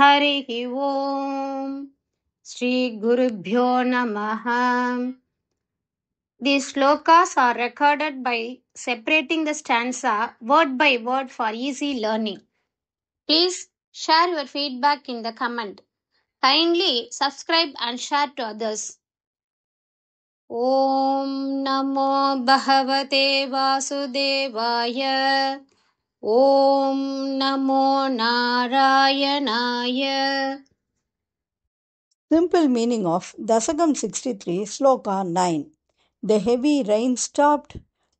हरिः ओम् श्रीगुरुभ्यो नमः. These slokas are recorded by separating the stanza word by word for easy learning. Please share your feedback in the comment. Kindly subscribe and share to others. ॐ नमो भगवते वासुदेवाय. ॐ नमो नारायणाय. Simple meaning of Dasakam 63, Sloka 9. The heavy rain stopped,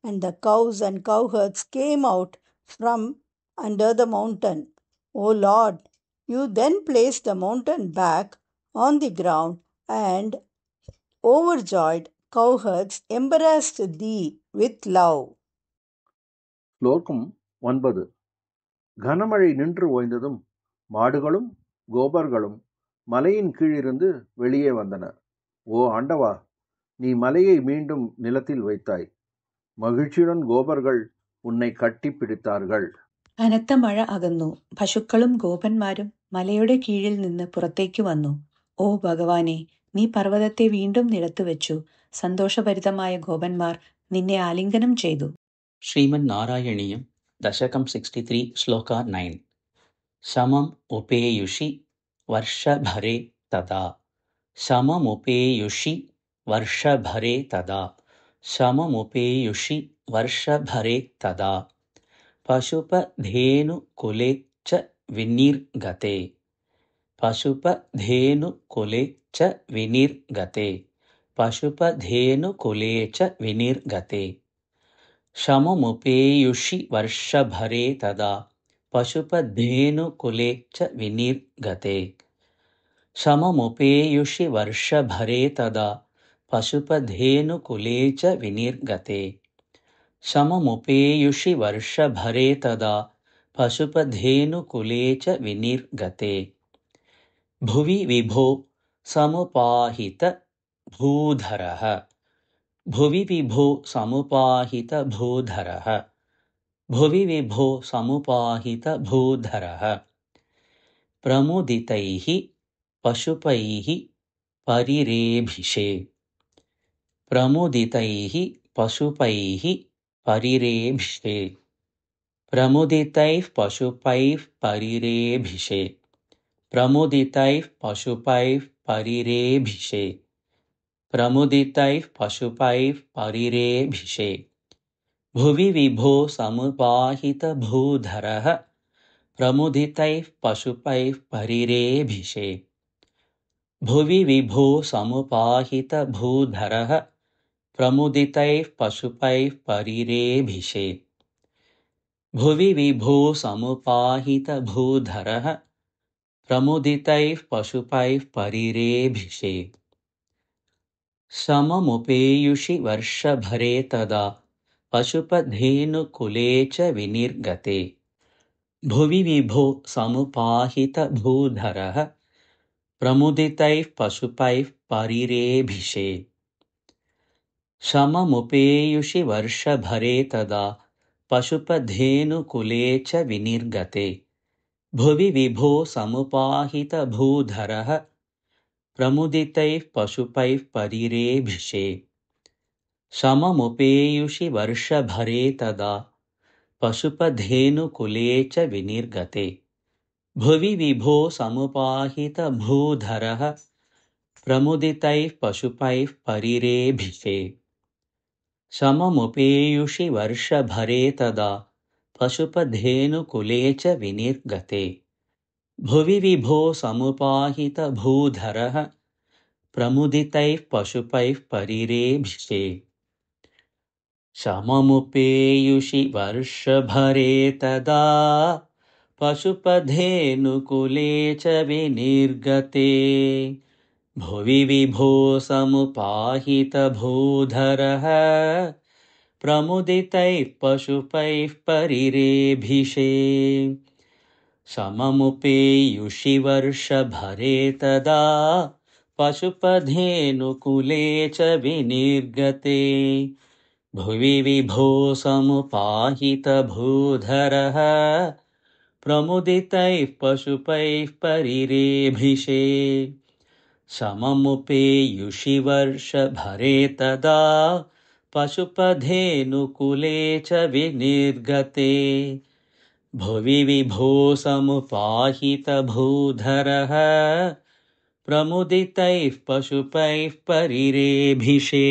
and the cows and cowherds came out from under the mountain. O Lord, you then placed the mountain back on the ground, and overjoyed cowherds embraced thee with love. ஸ்லோகம் 9. கனமழை நின்று ஓய்ந்ததும் மாடுகளும் கோபர்களும் மலையின் கீழிருந்து வெளியே வந்தன. ஓ ஆண்டவா, நீ மலையை மீண்டும் நிலத்தில் வைத்தாய். மகிழ்ச்சியுடன் கோபர்கள் உன்னை கட்டி പിടിத்தார்கள். കനത്ത മഴ അകന്നു. പശുക്കളും ഗോപന്മാരും മലയുടെ കീഴിൽ നിന്ന് പുറത്തേക്ക് വന്നു. ഓ ഭഗവാനെ, നീ പർവ്വതത്തെ വീണ്ടും നിലത്തുവെച്ചു. സന്തോഷഭരിതമായ ഗോപന്മാർ നിന്നെ ആലിംഗനം ചെയ്തു. श्रीमन् नारायणीयं दशकं 63 श्लोका 9. समम् उपेयुषि वर्षभरे तदा. सममुपेयुषि वर्षभरे तदा. सममुपेयुषि वर्षभरे तदा. पशुपधेनुकुले च विनिर्गते. पशुपधेनुकुले च विनिर्गते. पशुपधेनुकुले च विनिर्गते. सममुपेयुषि वर्षभरे तदा. पशुपधेनुकुले च विनिर्गते. सममुपेयुषि वर्षभरे तदा. पशुपधेनुकुले च विनिर्गते. सममुपेयुषि वर्षभरे तदा. पशुपधेनुकुले च विनिर्गते. भुवि विभो समुपाहित भूधरः. भुवि विभो समुपाहित भूधरः. भुवि विभो समुपाहित भूधरः. प्रमुदितैः पशुपैः परिरेभिषे. प्रमुदितैः पशुपैः परिरेभिषे. प्रमुदितैः पशुपैः परिरेभिषे. प्रमुदितैः पशुपैः परिरेभिषे. प्रमुदितैः पशुपैः परिरेभिषे. भुवि विभो समुपाहित भूधरः. प्रमुदितैः पशुपैः परिरेभिषे. भुवि विभो समुपाहित भूधरः. प्रमुदितैः पशुपैः परिरेभिषे. भुवि विभो समुपाहित भूधरः. प्रमुदितैः पशुपैः परिरेभिषे. सममुपेयुषि वर्षभरे तदा. पशुपधेनुकुले च विनिर्गते. भुवि विभो समुपाहित भूधरः. प्रमुदितैः पशुपैः परिरेभिषे. सममुपेयुषि वर्षभरे तदा. पशुपधेनुकुले च विनिर्गते. भुवि विभो समुपाहित भूधरः. प्रमुदितैः पशुपैः परिरेभिषे. सममुपेयुषि वर्षभरे तदा. पशुपधेनुकुले च विनिर्गते. भुवि विभो समुपाहित भूधरः. प्रमुदितैः पशुपैः परिरेभिषे. सममुपेयुषि वर्षभरे तदा. पशुपधेनुकुले च विनिर्गते. भुवि विभो समुपाहित भूधरः. प्रमुदितैः पशुपैः परिरेभिषे. सममुपेयुषि वर्षभरे तदा. पशुपधेनुकुले च विनिर्गते. भुवि विभो समुपाहित भूधरः. प्रमुदितैः पशुपैः परिरेभिषे. सममुपेयुषि वर्षभरे तदा. पशुपधेनुकुले च विनिर्गते. भुवि विभो समुपाहित भूधरः. प्रमुदितैः पशुपैः परिरेभिषे सममुपेयुषि वर्षभरे तदा पशुपधेनुकुले च विनिर्गते भुवि विभो समुपाहितभूधरः प्रमुदितैः पशुपैः परिरेभिषे